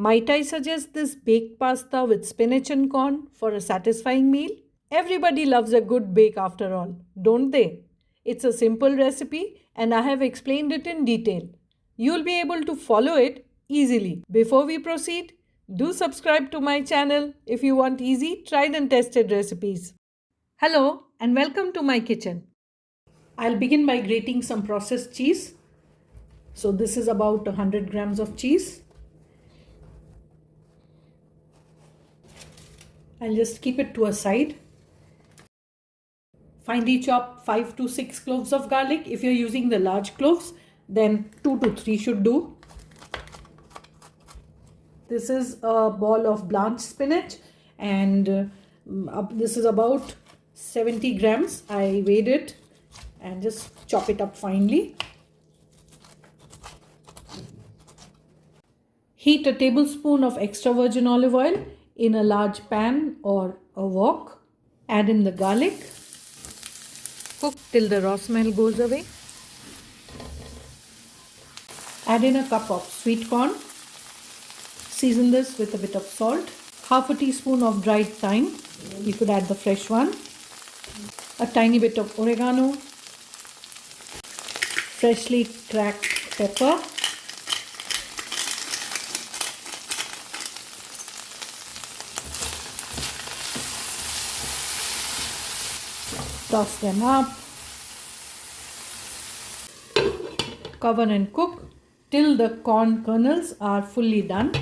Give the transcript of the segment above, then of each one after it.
Might I suggest this baked pasta with spinach and corn for a satisfying meal? Everybody loves a good bake after all, don't they? It's a simple recipe and I have explained it in detail. You'll be able to follow it easily. Before we proceed, do subscribe to my channel if you want easy, tried and tested recipes. Hello and welcome to my kitchen. I'll begin by grating some processed cheese. So this is about 100 grams of cheese. I'll just keep it to a side. Finely chop 5 to 6 cloves of garlic. If you're using the large cloves, then 2 to 3 should do. This is a ball of blanched spinach and this is about 70 grams. I weighed it and just chop it up finely. Heat a tablespoon of extra virgin olive oil in a large pan or a wok. Add in the garlic. Cook till the raw smell goes away. Add in a cup of sweet corn. Season this with a bit of salt. Half a teaspoon of dried thyme. You could add the fresh one. A tiny bit of oregano. Freshly cracked pepper. Toss them up. Cover and cook till the corn kernels are fully done.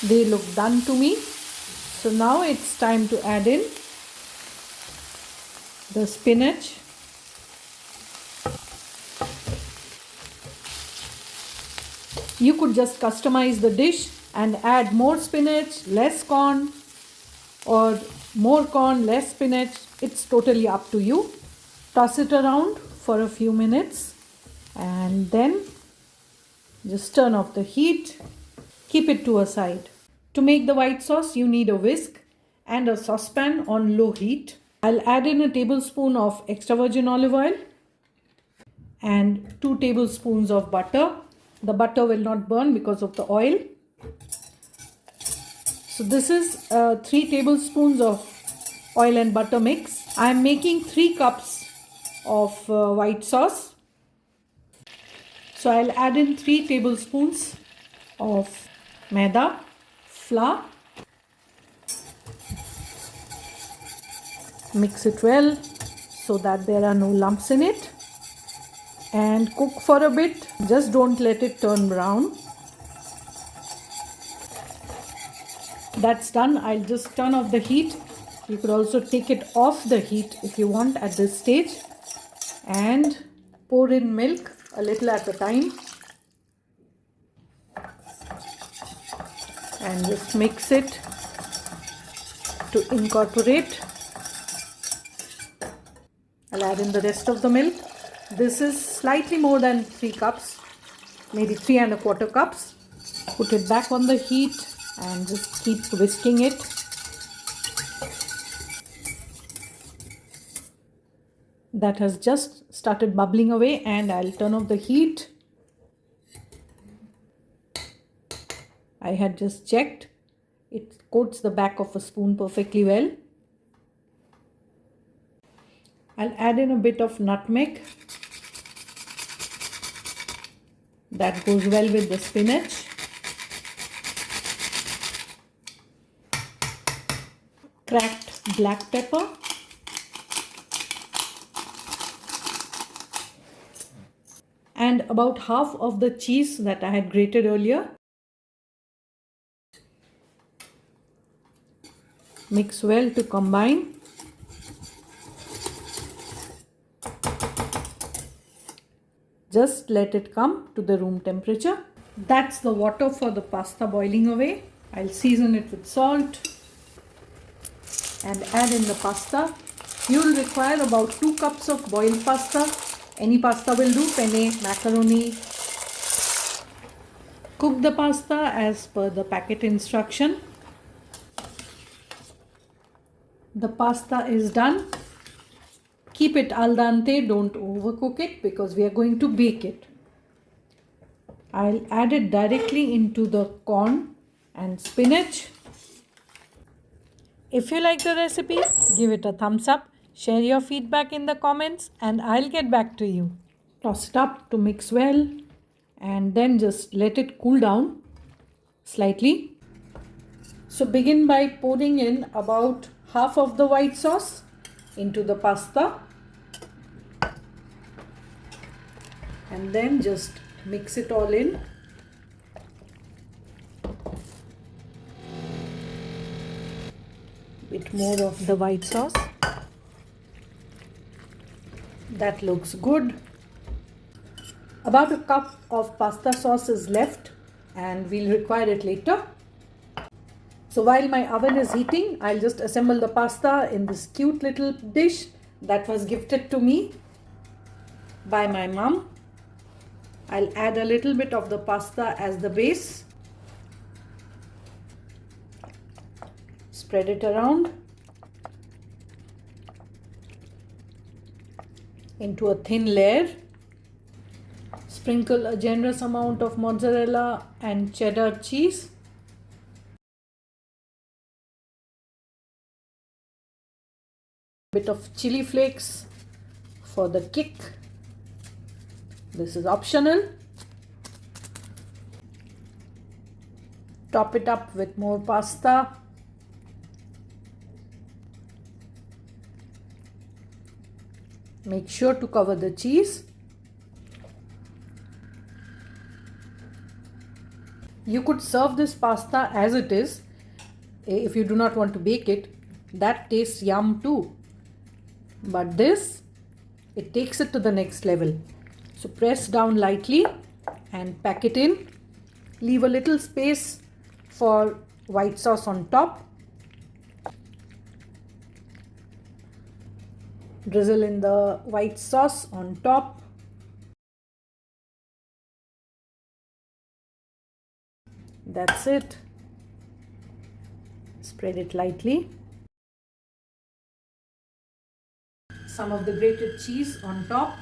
They look done to me. So now it's time to add in the spinach. You could just customize the dish and add more spinach, less corn, or more corn, less spinach. It's totally up to you. Toss it around for a few minutes and then just turn off the heat. Keep it to a side. To make the white sauce, you need a whisk and a saucepan on low heat. I'll add in a tablespoon of extra virgin olive oil and 2 tablespoons of butter. The butter will not burn because of the oil. So this is 3 tablespoons of oil and butter mix. I am making 3 cups of white sauce. So I'll add in 3 tablespoons of maida flour. Mix it well so that there are no lumps in it. And cook for a bit. Just don't let it turn brown. That's done. I'll just turn off the heat. You could also take it off the heat if you want at this stage. And pour in milk a little at a time. And just mix it to incorporate. I'll add in the rest of the milk. This is slightly more than 3 cups, maybe 3 1/4 cups. Put it back on the heat and just keep whisking it. That has just started bubbling away and I'll turn off the heat. I had just checked. It coats the back of a spoon perfectly well. I'll add in a bit of nutmeg. That goes well with the spinach. Cracked black pepper. And about half of the cheese that I had grated earlier. Mix well to combine. Just let it come to the room temperature. That's the water for the pasta boiling away. I'll season it with salt and add in the pasta. You'll require about 2 cups of boiled pasta. Any pasta will do, penne, macaroni. Cook the pasta as per the packet instruction. The pasta is done. Keep it al dente, don't overcook it because we are going to bake it. I'll add it directly into the corn and spinach. If you like the recipe, give it a thumbs up, share your feedback in the comments, and I'll get back to you. Toss it up to mix well and then just let it cool down slightly. So begin by pouring in about half of the white sauce into the pasta and then just mix it all in. Bit more of the white sauce. That looks good. About a cup of pasta sauce is left and we'll require it later. So while my oven is heating, I'll just assemble the pasta in this cute little dish that was gifted to me by my mom. I'll add a little bit of the pasta as the base. Spread it around into a thin layer. Sprinkle a generous amount of mozzarella and cheddar cheese. Bit of chili flakes for the kick. This is optional. Top it up with more pasta. Make sure to cover the cheese. You could serve this pasta as it is if you do not want to bake it. That tastes yum too. But this, it takes it to the next level. So press down lightly and pack it in. Leave a little space for white sauce on top. Drizzle in the white sauce on top. That's it. Spread it lightly. Some of the grated cheese on top.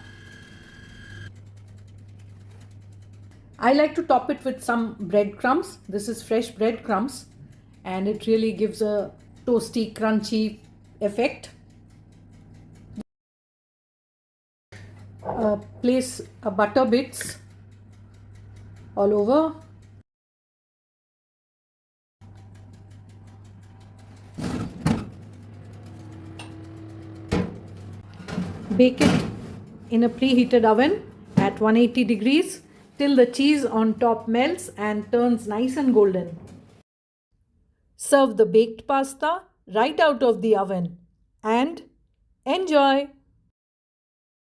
I like to top it with some breadcrumbs. This is fresh breadcrumbs and it really gives a toasty, crunchy effect. Place butter bits all over. Bake it in a preheated oven at 180 degrees till the cheese on top melts and turns nice and golden. Serve the baked pasta right out of the oven and enjoy!